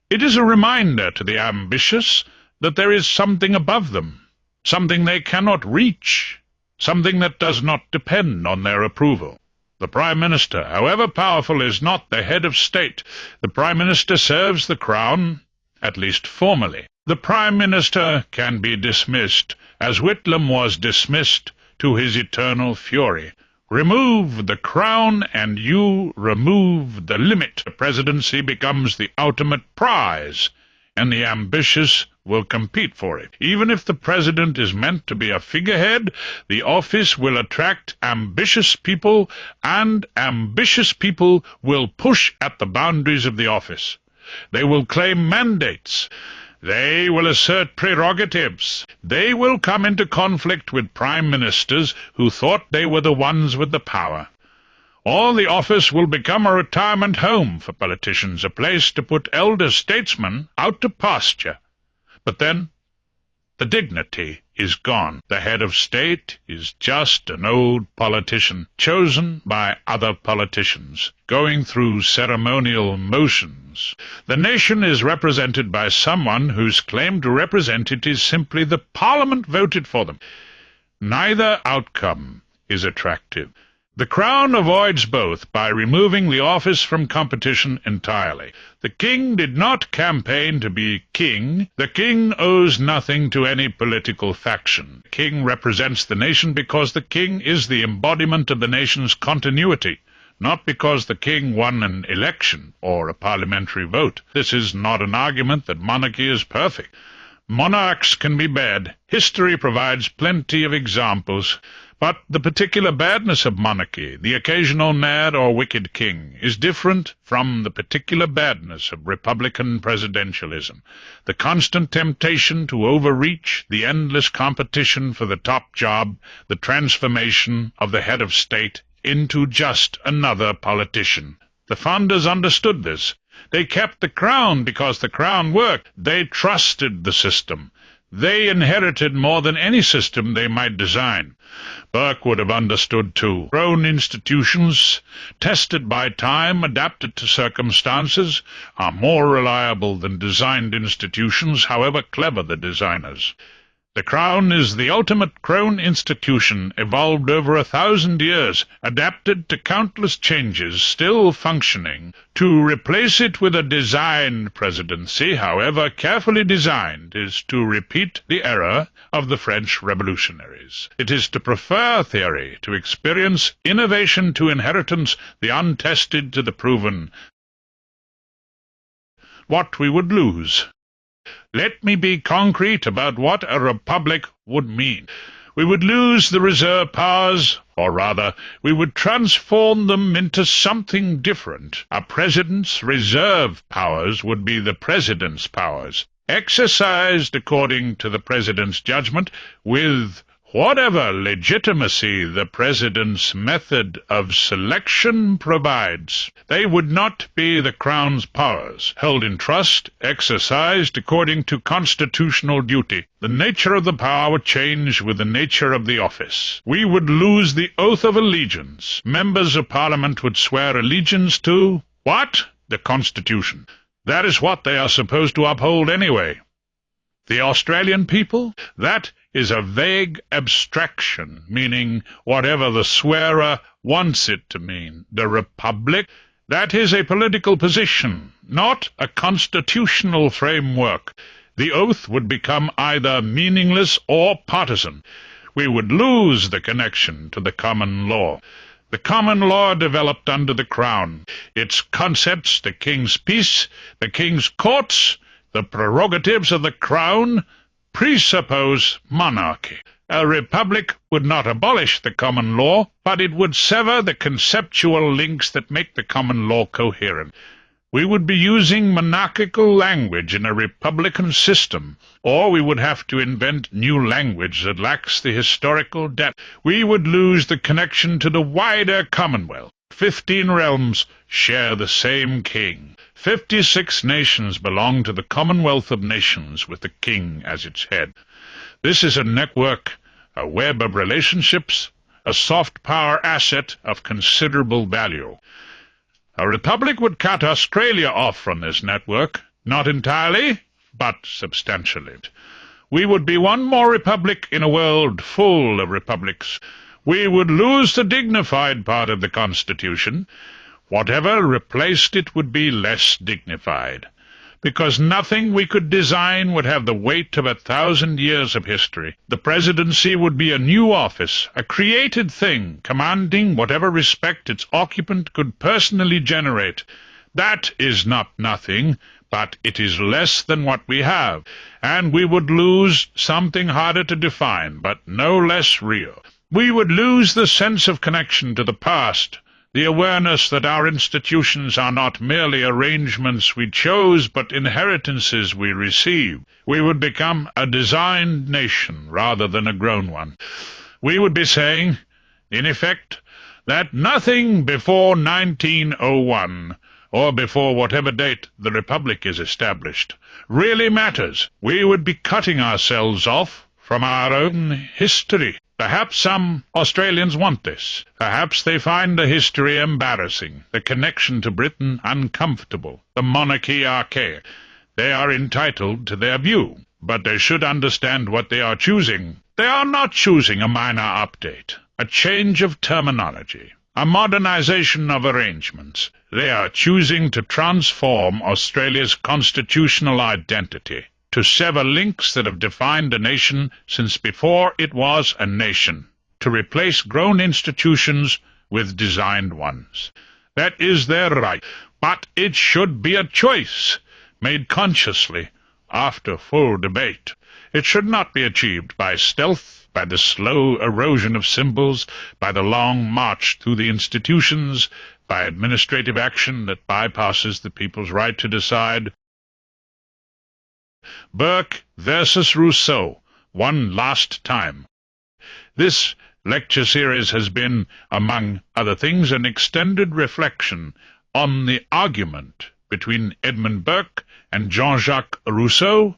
It is a reminder to the ambitious that there is something above them, something they cannot reach, something that does not depend on their approval. The Prime Minister, however powerful, is not the head of state. The Prime Minister serves the Crown, at least formally. The Prime Minister can be dismissed, as Whitlam was dismissed to his eternal fury. Remove the Crown and you remove the limit. The presidency becomes the ultimate prize, and the ambitious will compete for it. Even if the president is meant to be a figurehead, the office will attract ambitious people, and ambitious people will push at the boundaries of the office. They will claim mandates. They will assert prerogatives. They will come into conflict with prime ministers who thought they were the ones with the power. Or the office will become a retirement home for politicians, a place to put elder statesmen out to pasture. But then the dignity is gone. The head of state is just an old politician, chosen by other politicians, going through ceremonial motions. The nation is represented by someone whose claim to represent it is simply the Parliament voted for them. Neither outcome is attractive. The Crown avoids both by removing the office from competition entirely. The king did not campaign to be king. The king owes nothing to any political faction. The king represents the nation because the king is the embodiment of the nation's continuity, not because the king won an election or a parliamentary vote. This is not an argument that monarchy is perfect. Monarchs can be bad. History provides plenty of examples. But the particular badness of monarchy, the occasional mad or wicked king, is different from the particular badness of republican presidentialism. The constant temptation to overreach, the endless competition for the top job, the transformation of the head of state into just another politician. The founders understood this. They kept the crown because the crown worked. They trusted the system. They inherited more than any system they might design. Burke would have understood too. Grown institutions, tested by time, adapted to circumstances, are more reliable than designed institutions, however clever the designers. The Crown is the ultimate grown institution, evolved over 1,000 years, adapted to countless changes, still functioning. To replace it with a designed presidency, however carefully designed, is to repeat the error of the French revolutionaries. It is to prefer theory, to experience innovation to inheritance, the untested to the proven. What we would lose. Let me be concrete about what a republic would mean. We would lose the reserve powers, or rather, we would transform them into something different. A president's reserve powers would be the president's powers, exercised according to the president's judgment, with whatever legitimacy the president's method of selection provides. They would not be the Crown's powers, held in trust, exercised according to constitutional duty. The nature of the power would change with the nature of the office. We would lose the oath of allegiance. Members of Parliament would swear allegiance to what? The Constitution. That is what they are supposed to uphold anyway. The Australian people? That is a vague abstraction, meaning whatever the swearer wants it to mean. The Republic? That is a political position, not a constitutional framework. The oath would become either meaningless or partisan. We would lose the connection to the common law. The common law developed under the Crown. Its concepts, the King's peace, the King's courts, the prerogatives of the Crown, presuppose monarchy. A republic would not abolish the common law, but it would sever the conceptual links that make the common law coherent. We would be using monarchical language in a republican system, or we would have to invent new language that lacks the historical depth. We would lose the connection to the wider commonwealth. 15 realms share the same king. 56 nations belong to the Commonwealth of Nations with the king as its head. This is a network, a web of relationships, a soft power asset of considerable value. A republic would cut Australia off from this network, not entirely, but substantially. We would be one more republic in a world full of republics. We would lose the dignified part of the Constitution. Whatever replaced it would be less dignified, because nothing we could design would have the weight of 1,000 years of history. The presidency would be a new office, a created thing, commanding whatever respect its occupant could personally generate. That is not nothing, but it is less than what we have, and we would lose something harder to define, but no less real. We would lose the sense of connection to the past, the awareness that our institutions are not merely arrangements we chose, but inheritances we receive. We would become a designed nation rather than a grown one. We would be saying, in effect, that nothing before 1901, or before whatever date the Republic is established, really matters. We would be cutting ourselves off from our own history. Perhaps some Australians want this. Perhaps they find the history embarrassing, the connection to Britain uncomfortable, the monarchy archaic. They are entitled to their view, but they should understand what they are choosing. They are not choosing a minor update, a change of terminology, a modernization of arrangements. They are choosing to transform Australia's constitutional identity, to sever links that have defined a nation since before it was a nation, to replace grown institutions with designed ones. That is their right, but it should be a choice, made consciously, after full debate. It should not be achieved by stealth, by the slow erosion of symbols, by the long march through the institutions, by administrative action that bypasses the people's right to decide. Burke versus Rousseau, one last time. This lecture series has been, among other things, an extended reflection on the argument between Edmund Burke and Jean-Jacques Rousseau.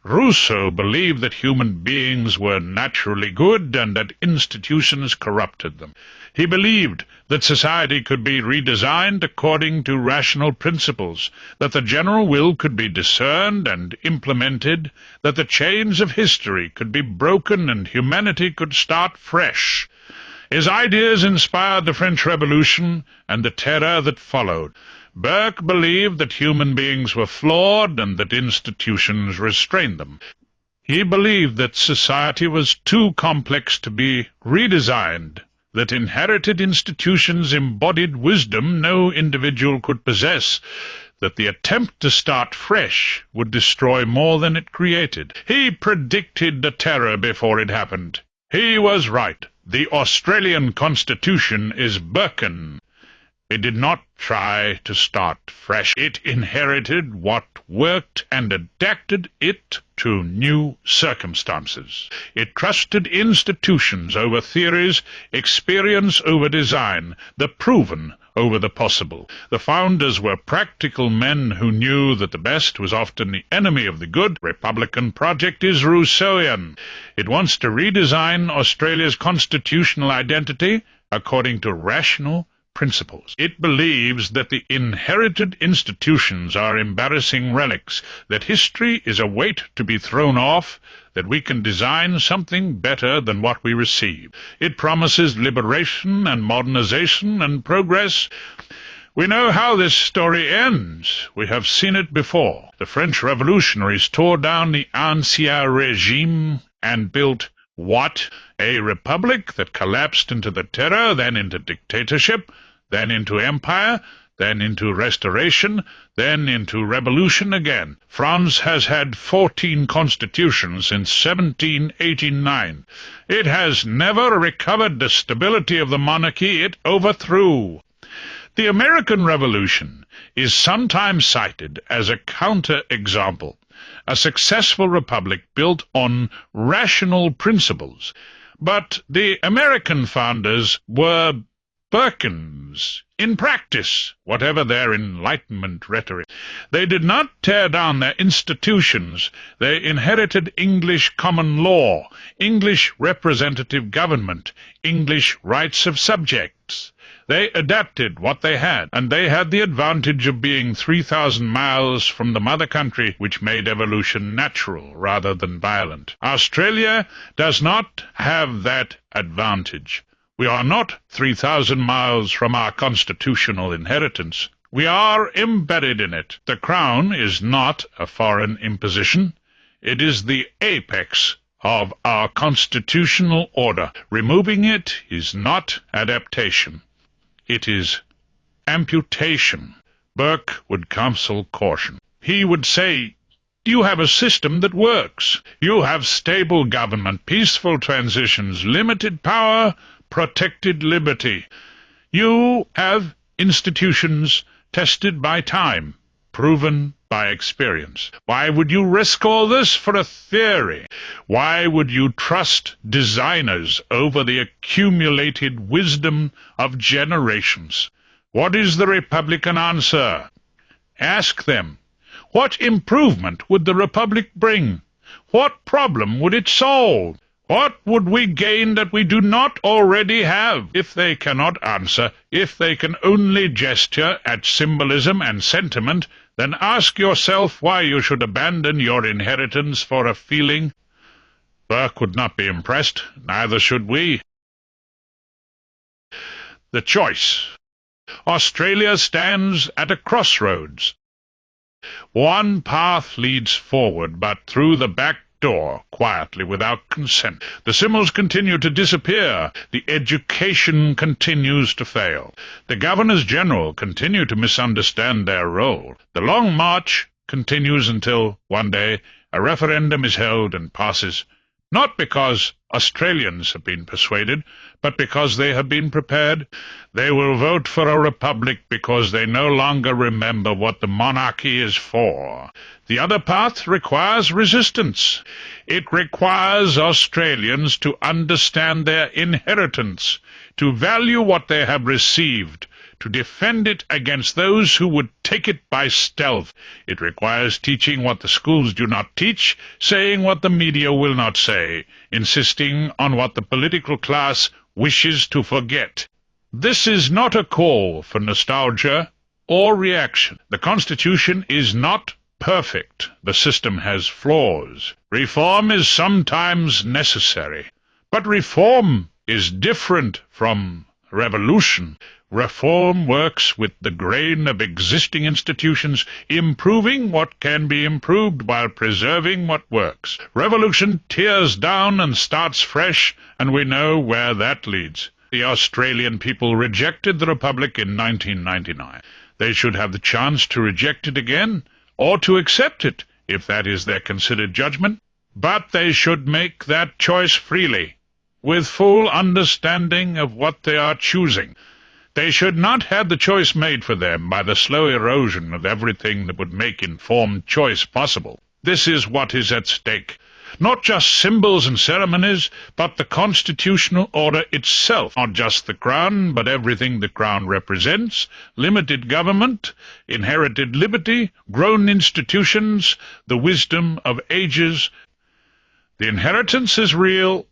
Rousseau believed that human beings were naturally good and that institutions corrupted them. He believed that society could be redesigned according to rational principles, that the general will could be discerned and implemented, that the chains of history could be broken and humanity could start fresh. His ideas inspired the French Revolution and the terror that followed. Burke believed that human beings were flawed and that institutions restrained them. He believed that society was too complex to be redesigned, that inherited institutions embodied wisdom no individual could possess, that the attempt to start fresh would destroy more than it created. He predicted the terror before it happened. He was right. The Australian Constitution is Burkean. It did not try to start fresh. It inherited what worked and adapted it to new circumstances. It trusted institutions over theories, experience over design, the proven over the possible. The founders were practical men who knew that the best was often the enemy of the good. The Republican project is Rousseauian. It wants to redesign Australia's constitutional identity according to rational principles. It believes that the inherited institutions are embarrassing relics, that history is a weight to be thrown off, that we can design something better than what we receive. It promises liberation and modernization and progress. We know how this story ends. We have seen it before. The French revolutionaries tore down the Ancien Regime and built what? A republic that collapsed into the terror, then into dictatorship, then into empire, then into Restoration, then into Revolution again. France has had 14 constitutions since 1789. It has never recovered the stability of the monarchy it overthrew. The American Revolution is sometimes cited as a counter-example, a successful republic built on rational principles. But the American founders were Burkins in practice, whatever their Enlightenment rhetoric. They did not tear down their institutions. They inherited English common law, English representative government, English rights of subjects. They adapted what they had, and they had the advantage of being 3,000 miles from the mother country, which made evolution natural rather than violent. Australia does not have that advantage. We are not 3,000 miles from our constitutional inheritance. We are embedded in it. The Crown is not a foreign imposition. It is the apex of our constitutional order. Removing it is not adaptation. It is amputation. Burke would counsel caution. He would say, you have a system that works. You have stable government, peaceful transitions, limited power, protected liberty. You have institutions tested by time, proven by experience. Why would you risk all this for a theory? Why would you trust designers over the accumulated wisdom of generations? What is the Republican answer? Ask them, what improvement would the Republic bring? What problem would it solve? What would we gain that we do not already have? If they cannot answer, if they can only gesture at symbolism and sentiment, then ask yourself why you should abandon your inheritance for a feeling. Burke would not be impressed, neither should we. The choice. Australia stands at a crossroads. One path leads forward, but through the back door, quietly, without consent. The symbols continue to disappear. The education continues to fail. The governors-general continue to misunderstand their role. The long march continues until, one day, a referendum is held and passes, not because Australians have been persuaded, but because they have been prepared. They will vote for a republic because they no longer remember what the monarchy is for. The other path requires resistance. It requires Australians to understand their inheritance, to value what they have received, to defend it against those who would take it by stealth. It requires teaching what the schools do not teach, saying what the media will not say, insisting on what the political class wishes to forget. This is not a call for nostalgia or reaction. The Constitution is not perfect. The system has flaws. Reform is sometimes necessary. But reform is different from revolution. Reform works with the grain of existing institutions, improving what can be improved while preserving what works. Revolution tears down and starts fresh, and we know where that leads. The Australian people rejected the Republic in 1999. They should have the chance to reject it again, or to accept it, if that is their considered judgment. But they should make that choice freely, with full understanding of what they are choosing. They should not have the choice made for them by the slow erosion of everything that would make informed choice possible. This is what is at stake. Not just symbols and ceremonies, but the constitutional order itself. Not just the Crown, but everything the Crown represents: limited government, inherited liberty, grown institutions, the wisdom of ages. The inheritance is real.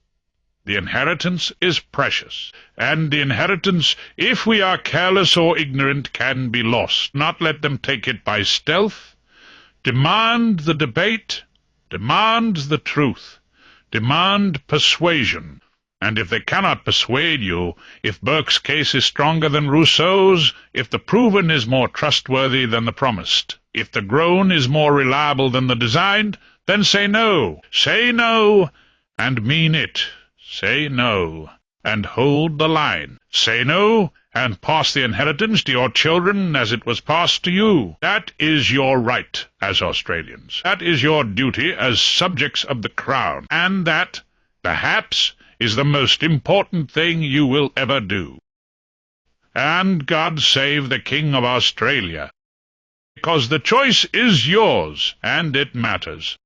The inheritance is precious, and the inheritance, if we are careless or ignorant, can be lost. Not let them take it by stealth. Demand the debate, demand the truth, demand persuasion. And if they cannot persuade you, if Burke's case is stronger than Rousseau's, if the proven is more trustworthy than the promised, if the grown is more reliable than the designed, then say no. Say no, and mean it. Say no, and hold the line. Say no, and pass the inheritance to your children as it was passed to you. That is your right as Australians. That is your duty as subjects of the Crown, and that, perhaps, is the most important thing you will ever do. And God save the King of Australia, because the choice is yours, and it matters.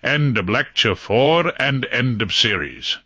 End of Lecture 4 and end of series.